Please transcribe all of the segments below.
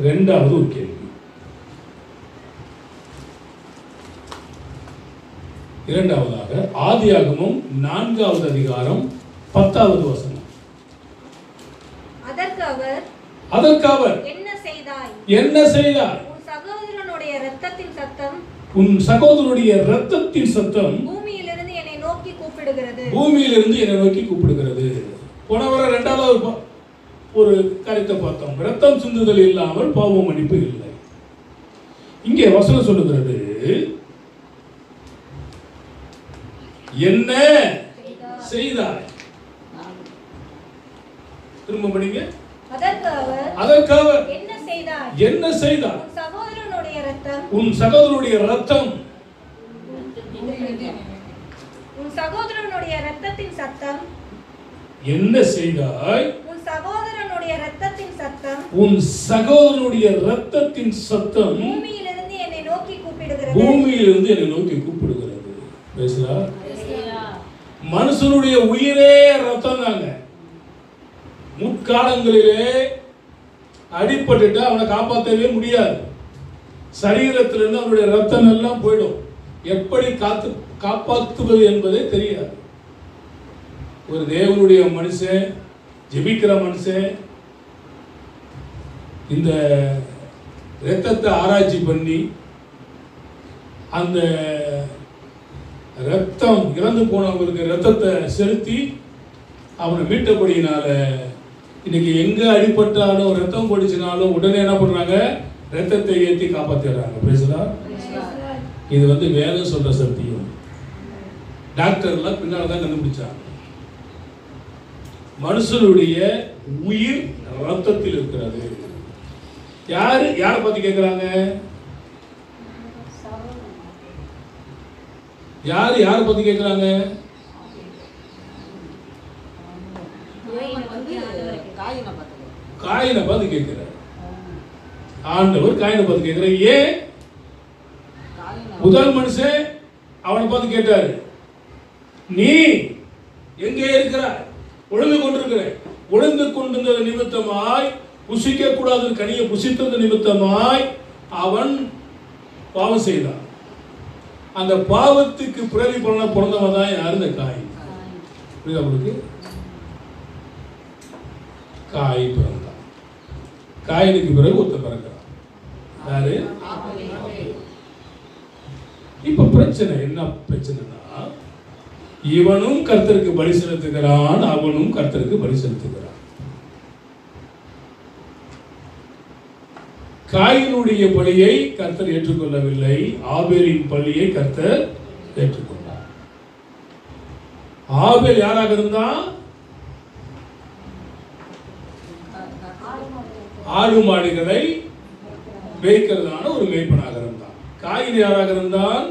இரண்டாவது ஒரு கேள்வி. இரண்டாவதாக ஆதியாகமம் 4வது அதிகாரம் 10வது வசனம். அதற்கு அவர் என்ன செய்தாய்? உன் சகோதரனுடைய இரத்தத்தின் சத்தம் பூமியிலிருந்து என்னை நோக்கி கூப்பிடுகிறது. போன வாரம் இரண்டாவது ஒரு காரியத்தை பார்த்தோம். இரத்தம் சிந்துதல் இல்லாமல் பாவ மன்னிப்பு இல்லை. இங்கே வசனம் சொல்லுகிறது, என்ன செய்தாய்? திரும்ப படிங்க. அதற்கு அவர் என்ன செய்தார்? உன் சகோதரனுடைய இரத்தம் உன் சகோதரனுடைய இரத்தத்தின் சத்தம் என்ன செய்தாய்? உன் சகோதரனுடைய இரத்தத்தின் சத்தம் உன் சகோதரனுடைய இரத்தத்தின் சத்தம் பூமியிலிருந்து என்னை நோக்கி கூப்பிடுகிறது. பூமியிலிருந்து என்னை நோக்கி கூப்பிடுகிறது. பேசுறா? மனுஷனுடைய உயிரே ரத்தம் தாங்க. முற்காலங்களிலே அடிபட்டுட்டு அவனை காப்பாற்றவே முடியாது. சரீரத்திலிருந்து அவனுடைய ரத்தம் எல்லாம் போயிடும். எப்படி காப்பாற்றுவது என்பதே தெரியாது. ஒரு தேவனுடைய மனுஷன், ஜெபிக்கிற மனுஷன் இந்த இரத்தத்தை ஆராய்ச்சி பண்ணி அந்த ரத்தம் இறந்து போனவங்களுக்கு ரத்தத்தை செலுத்தி அவனை மீட்டபடியினால இன்னைக்கு எங்க அடிபட்டாலும் ரத்தம் போடிச்சினாலும் உடனே என்ன பண்றாங்க? ரத்தத்தை ஏற்றி காப்பாத்திடுறாங்க. பேசுதா? இது வேதம் சொல்ற சத்தியம். டாக்டர்லாம் பின்னால்தான் கண்டுபிடிச்சாங்க. மனுஷனுடைய உயிர் ரத்தத்தில் இருக்கிறது. யாரை பத்தி கேட்கிறாங்க? யாரை பத்தி கேட்கிறாங்க? காயினை பார்த்து கேட்கிறார். ஆண்டவர் காயினை பார்த்து கேட்கிறார். ஏன்? முதல் மனுஷன் அவனை பார்த்து கேட்டாரு, நீ எங்கே இருக்கிறாய்? ஒழுங்கு கொண்டிருக்கிற. ஒழுங்கு கொண்டிருந்த நிமித்தமாய், புசிக்க கூடாத கனியை புசித்தது நிமித்தமாய் அவன் பாவம் செய்தான். அந்த பாவத்துக்கு பிரதிபலன பிறந்தவன் தான் யாரு? இந்த காயின். புரியுதா உங்களுக்கு? காய் பிறந்தான். காயினுக்கு பிறகு ஒருத்தன் பிறக்கிறான். யாரு? இப்ப பிரச்சனை என்ன? பிரச்சனைனா இவனும் கர்த்தருக்கு பலி செலுத்துகிறான், அவனும் கர்த்தருக்கு பலி செலுத்துகிறான். காயினுடைய பலியை கர்த்தர் ஏற்றுக்கொள்ளவில்லை, ஆபேலின் பலியை கர்த்தர் ஏற்றுக்கொண்டார். ஆபேல் யாராக இருந்தான்? ஆடு மாடுகளை மேய்க்கிறதான ஒரு மேய்ப்பனாக இருந்தான். காயின் யாராக இருந்தான்?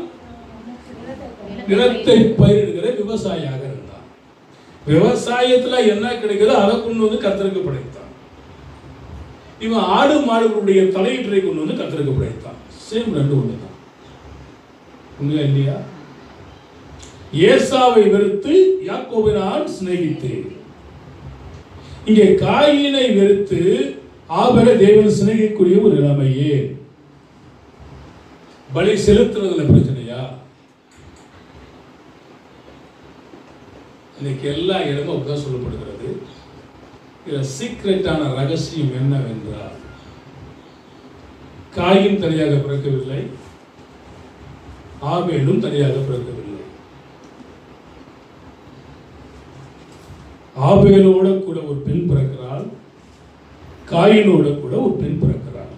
நிலத்தை பயிரிடுகிற விவசாயியாக இருந்தான். விவசாயத்துல என்ன கிடைக்குதோ அதை கொண்டு கர்த்தருக்கு படைத்தான். இவன் ஆடு மாடுகளுடைய தலையீட்டை கொண்டு கர்த்தருக்கு படைத்தான். சேம் ரெண்டு ஒன்று தான். உண்மையா இல்லையா? ஏசாவை வெறுத்து யாக்கோபை நான் சிநேகித்தேன். இங்கே காயினை வெறுத்து ஆபேலை தேவன் சிநேகிக்கக்கூடிய ஒரு நிலைமையே. பலி செலுத்துறதுல பிரச்சனையா? இன்னைக்கு எல்லா இடமும் அப்படிதான் சொல்லப்படுகிறது. இதில் சீக்ரெட்டான ரகசியம் என்னவென்றால், காயின் தனியாக பிறக்கவில்லை, ஆபேலும் தனியாக பிறக்கவில்லை. ஆபேலோட கூட ஒரு பெண் பிறக்கிறாள், காயினோட கூட ஒரு பெண் பிறக்கிறாள்.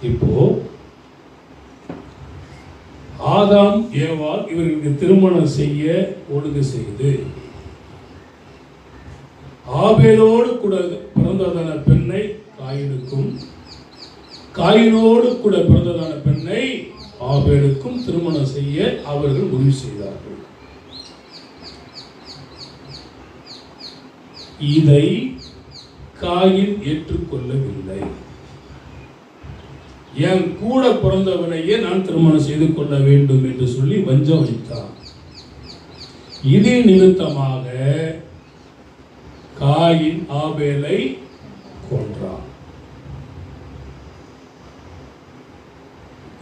இப்போ ஆதாம் ஏவாள் இவர்களுக்கு திருமணம் செய்ய ஒழுங்கு செய்து ஆபேலோடு கூட பிறந்ததான பெண்ணை காயினுக்கும், காயினோடு கூட பிறந்ததான பெண்ணை ஆபேலுக்கும் திருமணம் செய்ய அவர்கள் முடிவு செய்தார்கள். இதை காயின் ஏற்றுக்கொள்ளவில்லை. என் கூட பிறந்தவனையே நான் திருமணம் செய்து கொள்ள வேண்டும் என்று சொல்லி வஞ்சம் வைத்தான். இதே நிமித்தமாக காயின் ஆபேலை கொன்றான்.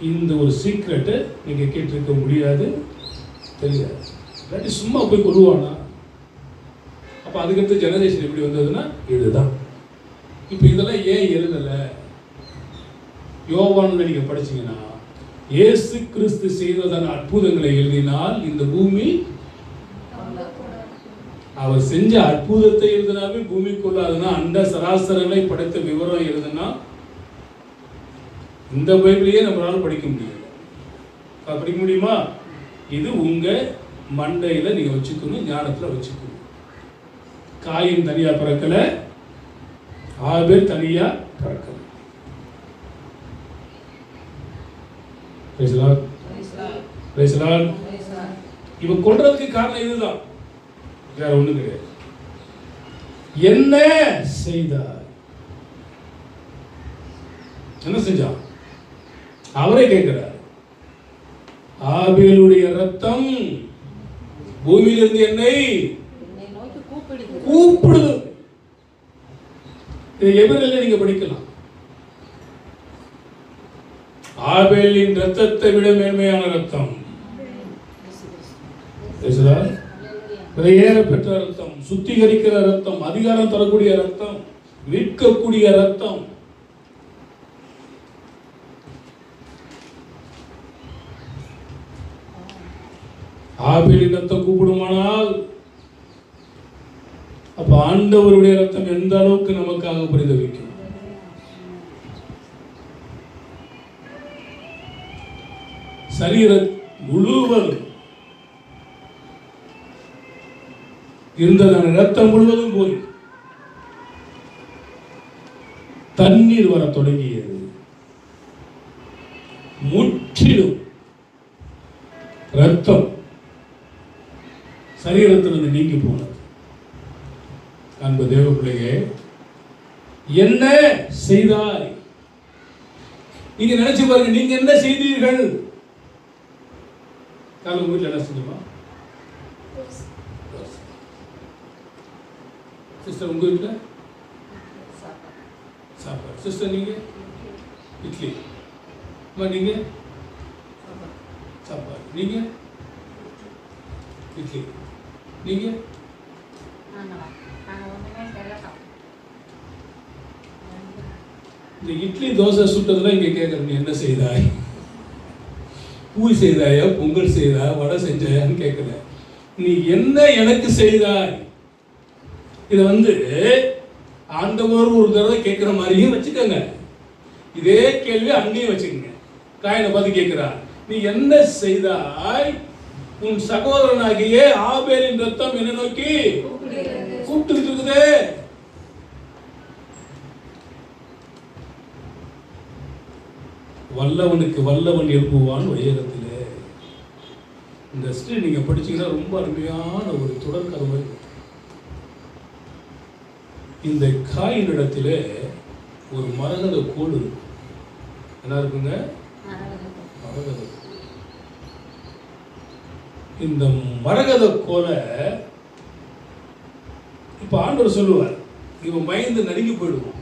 இந்த ஒரு சீக்ரெட்டை நீங்க கேட்டிருக்க முடியாது, தெரியாது. இல்லாட்டி சும்மா போய் கொள்வானா? அப்ப அதுக்கடுத்த ஜெனரேஷன் எப்படி வந்ததுன்னா இதுதான். இப்ப இதெல்லாம் ஏன் எழுதல? யோவான்ல நீங்க படிச்சீங்கன்னா இயேசு கிறிஸ்து செய்ததான அற்புதங்களை எழுதினால் இந்த பூமி, அவர் செஞ்ச அற்புதத்தை எழுதினாவே பூமி கொள்ளாதுன்னா, அண்ட சராசரங்களை படைத்த விவரம் எழுதுனா இந்த பைபிளையே நம்மளால படிக்க முடியாது. படிக்க முடியுமா? இது உங்க மண்டையில நீங்க வச்சுக்கணும், ஞானத்துல வச்சுக்கணும். காயின் தனியா பிறக்கல, ஆபேல் தனியா பிறக்கல. இவன் கொல்றதுக்கு காரணம் இதுதான், வேற ஒண்ணும் கிடையாது. என்ன செய்தார்? என்ன செஞ்சான்? அவரே கேட்கிறார். ஆபேலுடைய ரத்தம் பூமியிலிருந்து என்னை கூப்பிடுது. இதை எபிரேயர்ல நீங்க படிக்கலாம். ஆபேலின் ரத்தத்தை விட மேன்மையான ரத்தம், விலையேற பெற்ற ரத்தம், சுத்திகரிக்கிற ரத்தம், அதிகாரம் தரக்கூடிய ரத்தம், மீட்கக்கூடிய ரத்தம். ஆபேலின் ரத்தம் கூப்பிடுமானால் அப்ப ஆண்டவருடைய ரத்தம் எந்த அளவுக்கு நமக்காக பரிதவிக்கும். சரீர முழுவதும் இருந்ததான ரத்தம் முழுவதும் போய் தண்ணீர் வர தொடங்கியது. முற்றிலும் ரத்தம் சரீரத்திலிருந்து நீங்கி போனது. அன்பு தேவ பிள்ளையே, என்ன செய்தாய்? நீங்க நினைச்சு பாருங்க, நீங்க என்ன செய்தீர்கள்? உங்க வீட்டில் என்ன செஞ்சுமா? சிஸ்டர் உங்க வீட்டில் சாப்பாடு. சிஸ்டர் நீங்க இட்லி. நீங்க சாப்பாடு. நீங்க இட்லி. நீங்க இந்த இட்லி தோசை சுட்டதுல இங்க கேட்கற, நீ என்ன செய்தாய்? பூரி செய்தாயா, பொங்கல் செய்தாயா, வடை செஞ்சாயான்னு கேட்கல. நீ என்ன எனக்கு செய்தாய்? இதை ஆண்டவர் ஒரு தடவை கேட்கிற மாதிரியும் வச்சுக்கோங்க. இதே கேள்வி அங்கேயும் வச்சுக்கோங்க. காயனை பார்த்து கேட்கிறார், நீ என்ன செய்தாய்? உன் சகோதரனாகிய ஆபேலின் ரத்தம் என்ன நோக்கி கூப்பிட்டு இருக்குதே. வல்லவனுக்கு வல்லவன் எழுப்புவான் வையகத்திலே. இந்த ஸ்ரீ நீங்க படிச்சீங்கன்னா ரொம்ப அருமையான ஒரு தொடர் கதை. இந்த காயினிடத்திலே ஒரு மரகத கோடு என்ன இருக்குங்க? மரகத. இந்த மரகத கோலை இப்ப ஆண்டவர் சொல்லுவார், இவன் பயந்து நடுங்கி போயிடுவான்.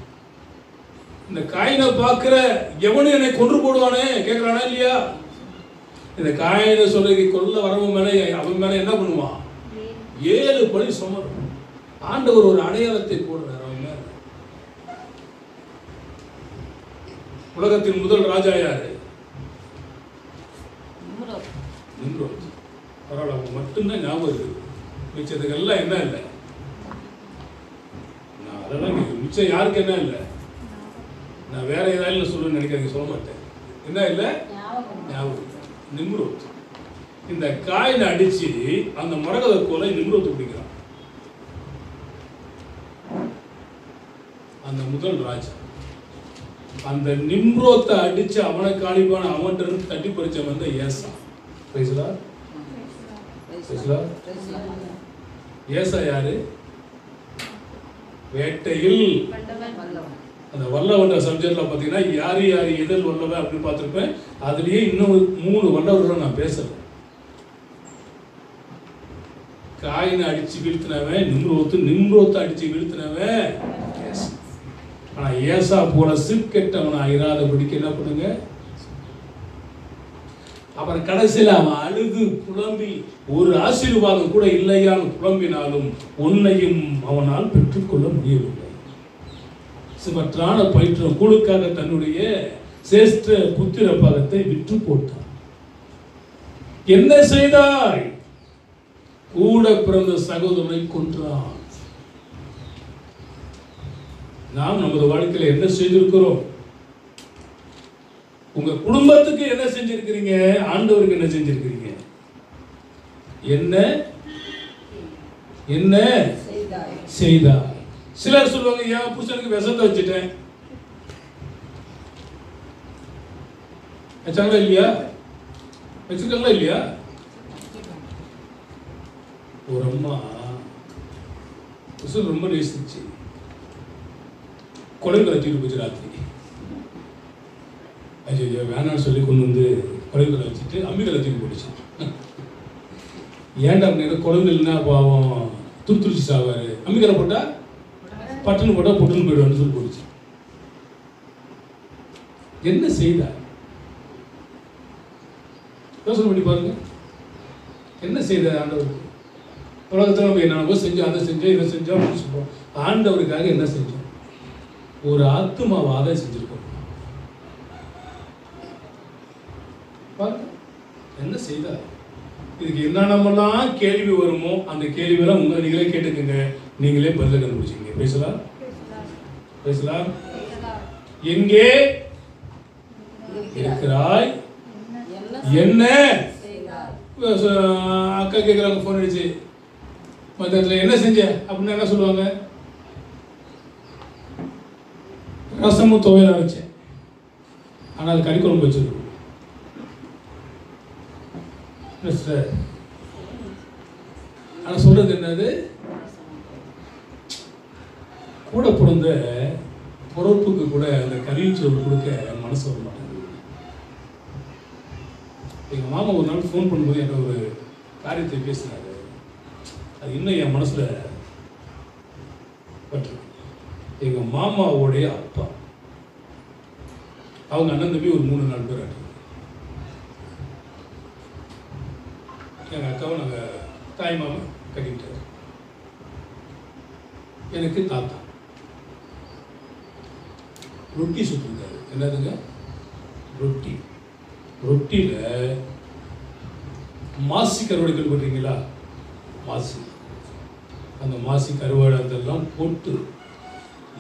இந்த காயினை பார்க்கிற எவனும் என்னை கொன்று போடுவானே கேட்கிறானா இல்லையா? இந்த காயினை சொல்ல கொல்ல வரவன் மேல அவன் மேல என்ன பண்ணுவான்? 7 பழி சுமரும். ஆண்டவர் ஒரு அடையாளத்தை போடுறார் அவன் மேல. உலகத்தின் முதல் ராஜா யாரு? நிம்ரோத். பரவாயில்ல, அவங்க மட்டும்தான் ஞாபகம் இருக்குது. மிச்சத்துக்கெல்லாம் என்ன இல்லை? நான் அதெல்லாம் மிச்சம் யாருக்கு என்ன இல்லை? நான் வேற ஏதாவது சொல்லுன்னு நினைக்கிறேன், சொல்ல மாட்டேன். என்ன இல்லை? ஞாபகம். நிம்ரோத். இந்த காயினை அடிச்சு அந்த மரகத கோலை நிம்ரோத் பிடிக்கிறான். அந்த முதல் ராஜா. அந்த நிம்ரோத்தை அடிச்சு அவனை காலிப்பான அவன்கிட்ட இருந்து தட்டி பறிச்ச வந்த ஏசா. பேசலா? ஏசா யாரு? வேட்டையில் அந்த வல்லவன்ற சப்ஜெக்ட்ல பார்த்தீங்கன்னா யார் யார் எதில் வல்லவன் அப்படின்னு பார்த்துருப்பேன். அதுலேயே இன்னும் 3 வல்லவர்களை நான் பேசல. காயினை அடிச்சு வீழ்த்தினவன் நிம்ரோத்தை அடிச்சு வீழ்த்தினவன். ஆனா ஏசா போல சிற்கெட்டவனா இராதபடிக்கு என்ன பண்ணுங்க. அப்புறம் கடைசியில் அவன் அழுது புலம்பி ஒரு ஆசீர்வாதம் கூட இல்லையான்னு புலம்பினாலும் உன்னையும் அவனால் பெற்றுக்கொள்ள முடியவில்லை. சிவற்றான பயிற்றம் கூழுக்காக தன்னுடைய சேஷ்ட புத்திர பாகத்தை விற்று போட்டான். என்ன செய்தாய்? கூட பிறந்த சகோதரனை கொன்றான். நாம் நமது வாழ்க்கையில என்ன செய்திருக்கிறோம்? உங்க குடும்பத்துக்கு என்ன செஞ்சிருக்கிறீங்க? ஆண்டவருக்கு என்ன செஞ்சிருக்கிறீங்க? என்ன என்ன செய்தாய்? சிலர் சொல்லுவாங்க, என் புருஷனுக்கு விஷத்தை வச்சுட்டேன். வச்சாங்களா இல்லையா? வச்சிருக்காங்களா இல்லையா? ஒரு அம்மா புருஷன் ரொம்ப நேசிச்சு கொலை கலத்திட்டு போச்சு ராத்திரி. ஐயோ வேணான்னு சொல்லி கொண்டு வந்து கொலைகளை வச்சுட்டு அம்மிகளை தூக்கி போட்டுச்சு. ஏன்டா நேரம் குழந்தைன்னா பாவம் துருத்துருச்சி சாவாரு, அம்மிகளை போட்டா பட்டுன்னு போட்டா பொட்டுன்னு போயிடுவான்னு சொல்லி போட்டுச்சு. என்ன செய்தா? யோசனை பண்ணி பாருங்க. என்ன செய்த ஆண்டவருக்கு? உலகத்தில் நம்ம என்னென்னவோ செஞ்சோம், அதை செஞ்சோம், இதை செஞ்சோம் அப்படின்னு சொல்லுவோம். ஆண்டவருக்காக என்ன செஞ்சோம்? ஒரு ஆத்துமாவாத செஞ்சிருக்கோம். என்ன செய்தார்? இதுக்கு என்னென்னலாம் கேள்வி வருமோ அந்த கேள்வியெல்லாம் நீங்களே கேட்டுக்கங்க, நீங்களே பதில கண்டுபிடிச்சிங்க. பேசலாம் பேசலாம். எங்கே இருக்கிறாய்? என்ன? அக்கா கேட்குறாங்க ஃபோன் அடிச்சு, மத்தியத்தில் என்ன செஞ்ச அப்படின்னு என்ன சொல்லுவாங்க? ரசமும் துவையல் அரைச்சேன், ஆனால் அது கறிக்குழம்பு வச்சிருக்கோம். ஆனா சொல்றது என்னது? கூட பிறந்த பொறுப்புக்கு கூட அந்த கறிச்சோறு கொடுக்க மனசு வர மாட்டேங்குது. எங்க மாமா ஒரு நாள் ஃபோன் பண்ணும்போது என்ன ஒரு காரியத்தை பேசினாரு, அது இன்னும் என் மனசுல பற்று. எங்க மாமாவோடைய அப்பா, அவங்க அண்ணன் தம்பி ஒரு 3-4 பேர் ஆட்டு. எங்கள் அக்காவை நாங்கள் தாய் மாமா கட்டிக்கிட்டார். எனக்கு தாத்தா ரொட்டி சுட்டுருக்காரு. என்னதுங்க? ரொட்டி. ரொட்டியில் மாசி கருவாடு கேள்விப்பட்டீங்களா? மாசி, அந்த மாசி கருவாடு அதெல்லாம் போட்டு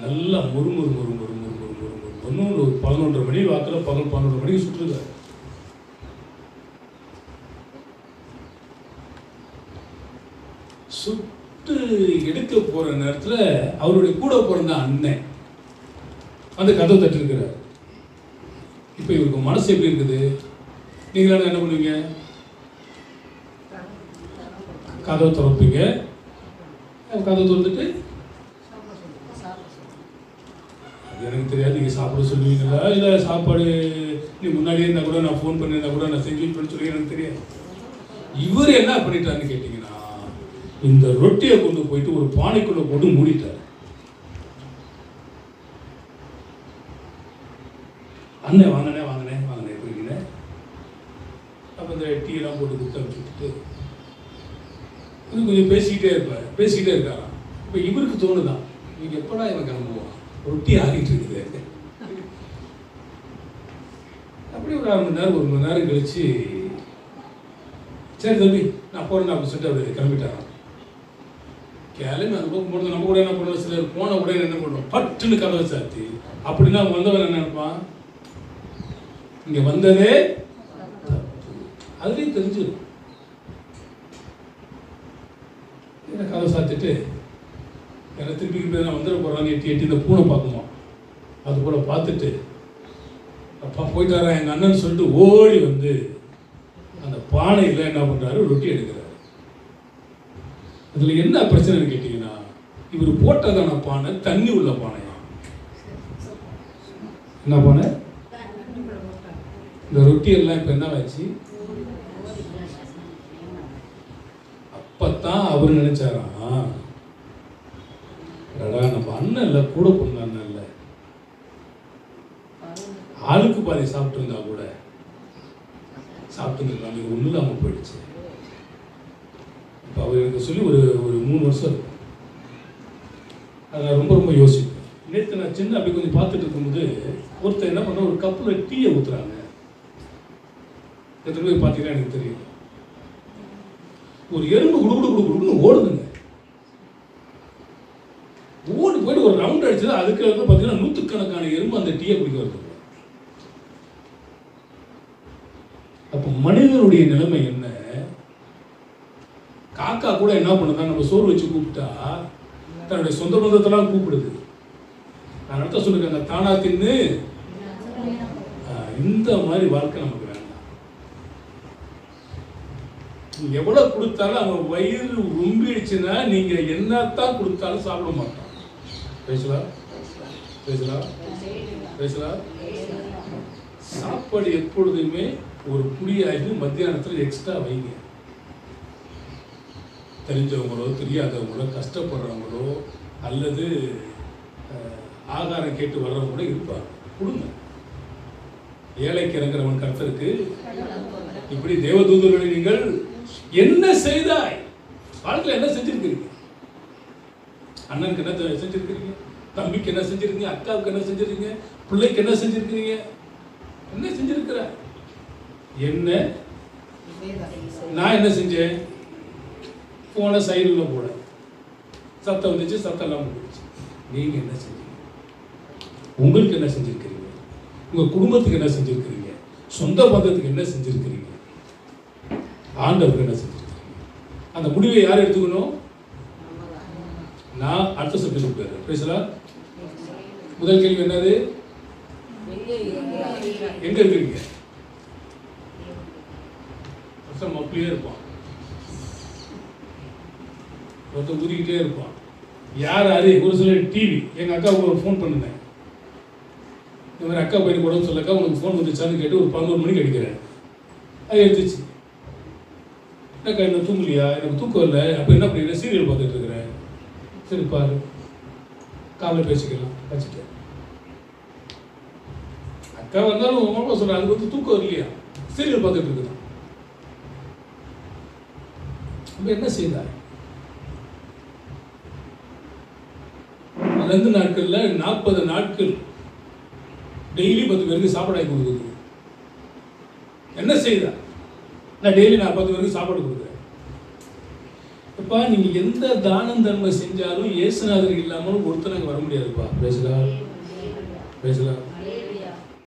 நல்லா முறுமுறு முறு முறு முறு முறு முறு முறு ஒன்று ஒரு 11:30 மணி வாக்கில் பகல் 11:30 மணிக்கு சுட்டுருக்காரு. சுட்டு எடுக்க போற நேரத்தில் அவருடைய கூட பிறந்த அண்ணன் அந்த கதவை தட்டிருக்கிறார். இப்போ இவருக்கு மனசு எப்படி இருக்குது? நீங்களாம் என்ன பண்ணுவீங்க? கதவை திறப்பீங்க. கதவை திறந்துட்டு அது எனக்கு தெரியாது, நீங்கள் சாப்பிட சொல்லுவீங்களா இல்லை சாப்பாடு நீ முன்னாடியே இருந்தால் கூட நான் ஃபோன் பண்ணியிருந்தா கூட நான் செஞ்சு சொல்லி எனக்கு தெரியாது. இவர் என்ன பண்ணிட்டாருன்னு கேட்டீங்கன்னா, இந்த ரொட்டியை கொண்டு போயிட்டு ஒரு பானைக்குள்ள போட்டு மூடிட்டார். அண்ணன் வாங்கினேன் வாங்கினேன் வாங்கினேன் போய்கின. அப்போ இந்த டீ எல்லாம் போட்டு கொடுத்து அனுப்பிச்சுட்டு கொஞ்சம் பேசிக்கிட்டே இருக்காராம். இப்போ இவருக்கு தோணுதான், இவங்க எப்படா இவன் கிளம்புவான், ரொட்டி ஆகிட்டு இருக்குது. அப்படி ஒரு 1/2 மணி நேரம் கழிச்சு, சரி தம்பி நான் போறேன் அப்படின்னு சொல்லிட்டு அவர் கிளம்பிட்டாராம். கிளம்பி அந்த பக்கம் போனது நம்ம கூட என்ன பண்ணுவோம், சிலர் போன உடனே என்ன பண்ணுவோம், பட்டுன்னு கதவை சாத்தி. அப்படின்னா வந்தவன் என்ன நினைப்பான், இங்க வந்ததே அதுலேயும் தெரிஞ்சிடும். கதவை சாத்திட்டு எனக்கு திருப்பி நான் வந்துட போறான்னு எட்டி இந்த பூனை பார்க்குமா, அது கூட பார்த்துட்டு அப்பா போயிட்டாரா எங்கள் அண்ணன் சொல்லிட்டு ஓடி வந்து அந்த பானையில் என்ன பண்ணுறாரு, ரொட்டி எடுக்கிறாரு. அதில் என்ன பிரச்சனைன்னு கேட்டிங்கன்னா, இவர் போட்டதான பானை தண்ணி உள்ள பானையா. என்ன பானை? இந்த ரொட்டி எல்லாம் இப்போ என்ன ஆச்சு, அப்போ அப்பத்தான் அவர் நினைச்சாராம், நம்ம அண்ணன் இல்லை, கூட பொண்ணு அண்ணன் இல்லை, ஆளுக்கு பாதி சாப்பிட்டு இருந்தா கூட சாப்பிட்டுருக்கலாம், இது ஒன்றும் இல்லாமல் போயிடுச்சு. இப்போ அவர் எனக்கு சொல்லி ஒரு 3 வருஷம் இருக்கும். அதை நான் ரொம்ப யோசிப்பேன். நேற்று நான் சின்ன அப்படி கொஞ்சம் பார்த்துட்டு இருக்கும்போது ஒருத்தர் என்ன பண்ண, ஒரு கப்பில் டீயை ஊற்றுறாங்க. எத்தனை பேர் பார்த்தீங்கன்னா எனக்கு தெரியும். ஒரு எறும்பு குடுக்குன்னு ஓடுதுங்க. ஓடி போயிட்டு ஒரு ரவுண்ட் அடிச்சது. அதுக்கு வந்து பார்த்தீங்கன்னா 100கணக்கான எறும்பு அந்த டீயை குடிக்க வருது. அப்போ மனிதனுடைய நிலைமை என்ன? காக்கா கூட என்ன பண்ணுதான், நம்ம சோறு வச்சு கூப்பிட்டா தன்னுடைய சொந்த பந்தத்தெல்லாம் கூப்பிடுது. நான் அடுத்த சொல்லிருக்காங்க, தானா தின்னு. இந்த மாதிரி வாழ்க்கை நமக்கு வேண்டாம். எவ்வளவு கொடுத்தாலும் அவன் வயிறு ரொம்பிடுச்சுன்னா நீங்க என்னத்தான் கொடுத்தாலும் சாப்பிட மாட்டான். பேசலாம். சாப்பாடு எப்பொழுதுமே ஒரு புளியாகி மத்தியானத்தில் எக்ஸ்ட்ரா வைங்க. தெரிஞ்சவங்களோ தெரியாதவங்களோ கஷ்டப்படுறவங்களோ அல்லது ஆகாரம் கேட்டு வர்றவங்களோ இருப்பாங்க, கொடுங்க. ஏழைக்கு இறங்குறவன் கர்த்தருக்கு. இப்படி தேவதூதர்களை நீங்கள் என்ன செய்தாய்? வாழ்க்கையில் என்ன செஞ்சிருக்கிறீங்க? அண்ணனுக்கு என்ன செஞ்சிருக்கிறீங்க? தம்பிக்கு என்ன செஞ்சிருக்கீங்க? அக்காவுக்கு என்ன செஞ்சிருக்கீங்க? பிள்ளைக்கு என்ன செஞ்சிருக்கிறீங்க? என்ன செஞ்சிருக்கிற? என்ன நான் என்ன செஞ்சேன்? போன சைடில் போட சத்தம் வந்துச்சு, சத்தம் எல்லாம் போயிடுச்சு. நீங்க என்ன செஞ்சீங்க? உங்களுக்கு என்ன செஞ்சிருக்கிறீங்க? உங்க குடும்பத்துக்கு என்ன செஞ்சிருக்கிறீங்க? சொந்த பந்தத்துக்கு என்ன செஞ்சிருக்கிறீங்க? ஆண்டவருக்கு என்ன செஞ்சிருக்கிறீங்க? அந்த முடிவை யார் எடுத்துக்கணும்? நான் அடுத்த சப்ஜெக்ட் போயிடுறேன். பேசலாம். முதல் கேள்வி என்னது? எங்க இருக்கிறீங்க? அப்படியே இருப்பான், ஒருத்தர் ஊதிக்கிட்டே இருப்பான். யார் ஒரு சில டிவி. எங்கள் அக்காவுக்கு ஒரு ஃபோன் பண்ணினேன். இந்த மாதிரி அக்கா பையனுக்கு உடம்பு சொல்லக்கா உனக்கு ஃபோன் வந்துச்சான்னு கேட்டு ஒரு 11 மணிக்கு அடிக்கிறேன். அது எடுத்துச்சு. என்னக்கா என்ன தூங்கலையா? எனக்கு தூக்கம் இல்லை. அப்போ என்ன பண்ணிக்கிறேன்? சீரியல் பார்த்துட்டு இருக்கிறேன். சரி பாரு, காலைல பேசிக்கலாம் வச்சுட்டேன். அக்கா வந்தாலும் உங்க சொல்கிறேன், அதுக்கு வந்து தூக்கம் இல்லையா, சீரியல் பார்த்துட்டு இருக்குதான். அப்போ என்ன செய்தார்? 2 நாட்கள்ல 40 நாட்கள் டெய்லி 10 பேருக்கு சாப்பாடு கொடுக்குது. என்ன செய்தார்? நான் டெய்லி 10 பேருக்கு சாப்பாடு கொடுக்குறேன். அப்பா நீங்க எந்த தானம் தன்மை செஞ்சாலும் இயேசுநாதர் இல்லாமல் ஒருத்தர் அங்கே வர முடியாதுப்பா. பேசலாம்.